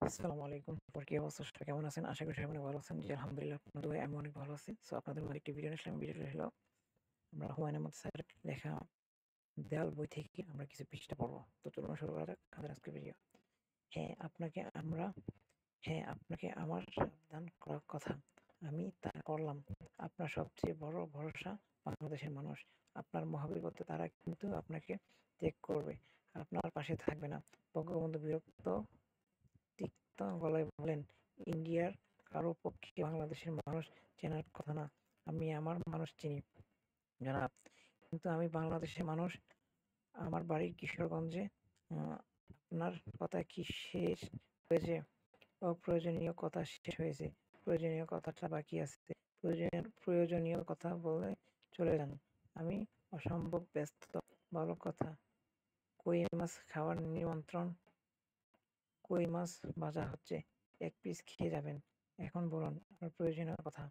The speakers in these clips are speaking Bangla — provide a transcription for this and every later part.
আসসালামু আলাইকুম। কি অবস্থা? সবাই কেমন আছেন? আশা করি সবাই অনেক ভালো আছেন। জি, আলহামদুলিল্লাহ আপনাদের দোয়ায় আমি অনেক ভালো আছি। আপনাদের মাঝে একটি ভিডিও নিয়ে আসলাম। ভিডিওটা হলো আমরা হুমায়ুন আহমেদ স্যারের লেখা 'দেওয়াল' বই থেকে আমরা কিছু পৃষ্ঠা পড়ব। তো চলুন শুরু করা যাক আমাদের আজকের ভিডিও। হ্যাঁ, আপনাকে আমরা হ্যাঁ, আপনাকে আমার সাবধান করার কথা। আমি তা করলাম। আপনার সবচেয়ে বড় ভরসা বাংলাদেশের মানুষ। আপনার মহাবিপদে তারা কিন্তু আপনাকে ত্যাগ করবে। আপনার পাশে থাকবে না। বঙ্গবন্ধু তিক্ত গলায় বললেন, ইন্ডিয়ার কারো পক্ষে বাংলাদেশের মানুষ চেনার কথা না। আমি আমার মানুষ চিনি, জনাব। কিন্তু আমি বাংলাদেশের মানুষ। আমার বাড়ি কিশোরগঞ্জে। আপনার কথা কি শেষ হয়েছে? অপ্রয়োজনীয় কথা শেষ হয়েছে। প্রয়োজনীয় কথাটা বাকি আছে। প্রয়োজনীয় কথা বলে চলে যান। আমি অসম্ভব ব্যস্ত। ভালো কথা। কই মাছ খাওয়ার নিমন্ত্রণ। কই মাছ ভাজা হচ্ছে। এক পিস খেয়ে যাবেন। এখন বলুন আপনার প্রয়োজনীয় কথা।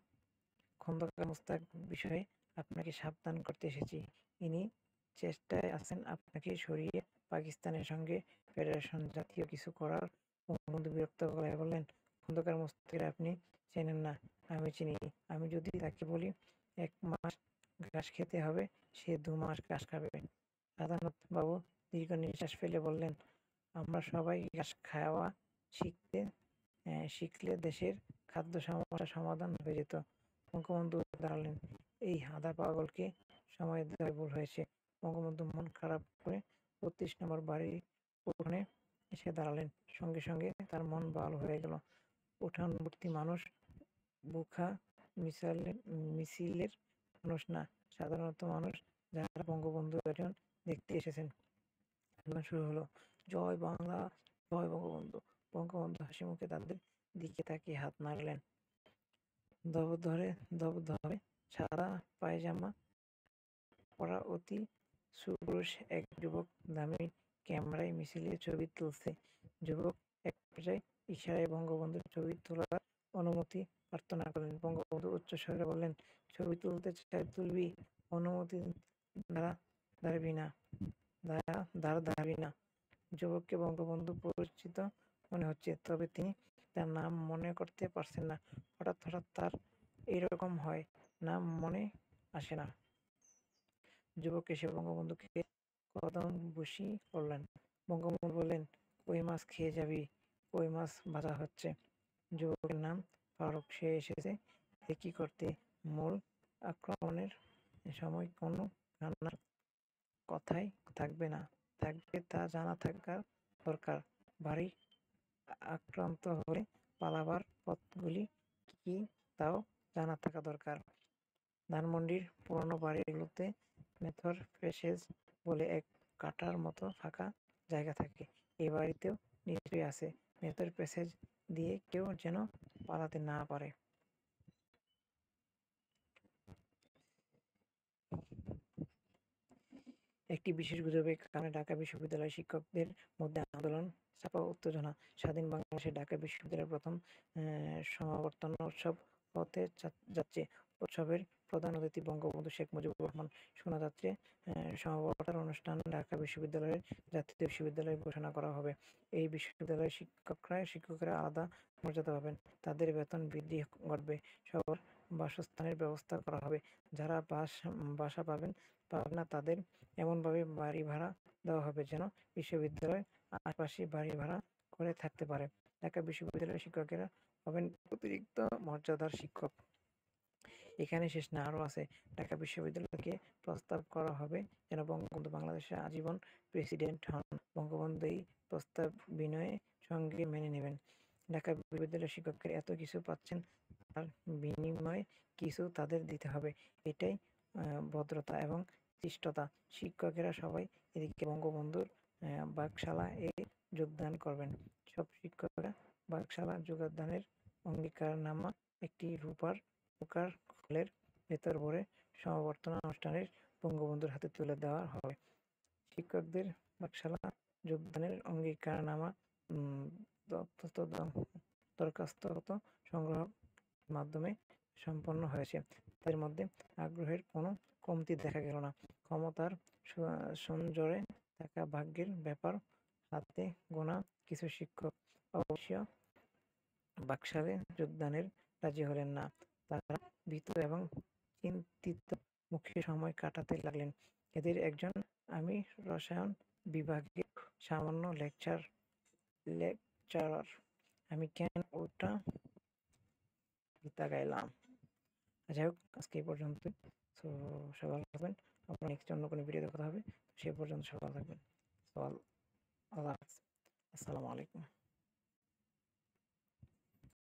খন্দকার মোশতাক বিষয়ে আপনাকে সাবধান করতে এসেছি। ইনি চেষ্টায় আছেন আপনাকে সরিয়ে পাকিস্তানের সঙ্গে ফেডারেশন জাতীয় কিছু করার। বঙ্গবন্ধু বিরক্ত গলায় বললেন, খন্দকার মোশতাককে আপনি চেনেন না, আমি চিনি। আমি যদি তাকে বলি ১ মাস ঘাস খেতে হবে, সে ২ মাস ঘাস খাবে। সাধারণত বাবু দীর্ঘ নিঃশ্বাস ফেলে বললেন, আমরা সবাই ঘাস খাওয়া শিখতে শিখলে দেশের খাদ্য সমস্যার সমাধান হয়ে যেত। বঙ্গবন্ধু উঠে দাঁড়ালেন। এই হাঁদা পাগলকে সময় দেওয়ায় ভুল হয়েছে। বঙ্গবন্ধু মন খারাপ করে ৩২ নম্বর বাড়ির উঠোনে এসে দাঁড়ালেন। সঙ্গে সঙ্গে তার মন ভালো হয়ে গেল। উঠান ভর্তি মানুষ, বুখা মিছিলের মানুষ না, সাধারণত মানুষ, যারা বঙ্গবন্ধু একজন দেখতে এসেছেন। আন্দোলন শুরু হলো। জয় বাংলা, জয় বঙ্গবন্ধু। বঙ্গবন্ধু হাসিমুখে তাদের দিকে তাকিয়ে হাত নাড়লেন। দবদবে সাদা পায়জামা পরা অতি সুপুরুষ এক যুবক দামি ক্যামেরায় মিছিলের ছবি তুলছে। যুবক এক পর্যায়ে ইশারায় বঙ্গবন্ধুর ছবি তোলার অনুমতি প্রার্থনা করলেন। বঙ্গবন্ধু উচ্চস্বরে বললেন, ছবি তুলতে চাই তুলবি, অনুমতি দ্বারা দাঁড়াবি না, দাঁড়াবি না। যুবককে বঙ্গবন্ধু পরিচিত মনে হচ্ছে, তবে তিনি তার নাম মনে করতে পারছেন না। হঠাৎ হঠাৎ তার এইরকম হয়, নাম মনে আসে না। যুবক এসে বঙ্গবন্ধুকে কদম বসি করলেন। বঙ্গবন্ধু বললেন, কই মাছ খেয়ে যাবি, কই মাছ ভাজা হচ্ছে। যুবকের নাম ফারুক। সে এসেছে কি করতে? মূল আক্রমণের সময় কোনো কান্নার কথাই থাকবে না, থাকবে তা জানা থাকার দরকার। ভারী আক্রান্ত হলে পালাবার পথগুলি কি তাও জানা থাকা দরকার। ধানমন্ডির পুরনো বাড়িগুলোতে মেথর প্যাসেজ বলে এক কাঁটার মতো ফাঁকা জায়গা থাকে। এই বাড়িতেও নিশ্চয়ই আছে। মেথর প্যাসেজ দিয়ে কেউ যেন পালাতে না পারে। একটি বিশেষ গুজবের কারণে ঢাকা বিশ্ববিদ্যালয়ের শিক্ষকদের মধ্যে আন্দোলন, চাপা উত্তেজনা। স্বাধীন বাংলাদেশে ঢাকা বিশ্ববিদ্যালয়ের প্রথম সমাবর্তন উৎসব হতে যাচ্ছে। উৎসবের প্রধান অতিথি বঙ্গবন্ধু শেখ মুজিবুর রহমান। শোনা যাচ্ছে সমাবর্তন অনুষ্ঠান ঢাকা বিশ্ববিদ্যালয়ের জাতীয় বিশ্ববিদ্যালয় ঘোষণা করা হবে। এই বিশ্ববিদ্যালয়ের শিক্ষকেরা আলাদা মর্যাদা পাবেন। তাদের বেতন বৃদ্ধি ঘটবে। সবার বাসস্থানের ব্যবস্থা করা হবে। যারা বাসা পাবেন না, তাদের এমনভাবে বাড়ি ভাড়া দেওয়া হবে যেন বিশ্ববিদ্যালয়ের আশপাশে বাড়ি ভাড়া করে থাকতে পারে। ঢাকা বিশ্ববিদ্যালয়ের শিক্ষকেরা হবেন অতিরিক্ত মর্যাদার শিক্ষক। এখানে শেষ না, আরও আছে। ঢাকা বিশ্ববিদ্যালয়কে প্রস্তাব করা হবে যেন বঙ্গবন্ধু বাংলাদেশের আজীবন প্রেসিডেন্ট হন। বঙ্গবন্ধু এই প্রস্তাব বিনয়ের সঙ্গে মেনে নেবেন। ঢাকা বিশ্ববিদ্যালয়ের শিক্ষকেরা এত কিছু পাচ্ছেন, তার বিনিময়ে কিছু তাদের দিতে হবে। এটাই ভদ্রতা এবং শিষ্টতা। শিক্ষকেরা সবাই এদিকে বঙ্গবন্ধুর বাকশালায় যোগদান করবেন। সব শিক্ষকরা বাকশালা যোগদানের অঙ্গীকারনামা একটি রূপার খোলের ভেতর ভরে সমাবর্তন অনুষ্ঠানের বঙ্গবন্ধুর হাতে তুলে দেওয়া হবে। শিক্ষকদের বাকশালা যোগদানের অঙ্গীকারনামা দরখাস্তপত্র সংগ্রহের মাধ্যমে সম্পন্ন হয়েছে। তাদের মধ্যে আগ্রহের কোনো কমতি দেখা গেল না। ক্ষমতার সঞ্জরে থাকা ভাগ্যের ব্যাপার। হাতে গোনা কিছু শিক্ষক অবশ্য বাকশালে যোগদানের রাজি হলেন না। তারা ভীত এবং চিন্তিত মুখে সময় কাটাতে লাগলেন। এদের একজন, আমি রসায়ন বিভাগের সামান্য লেকচারার, আমি কেন ওটা গীতা গাইলাম। যাই হোক, আজকে এই পর্যন্তই। সো সবাই ভালো থাকবেন। আমরা নেক্সট অন্য কোনো ভিডিওতে কথা হবে। সে পর্যন্ত সবাই ভালো থাকবেন। সো আল্লাহ হাফেজ। আসসালামু আলাইকুম।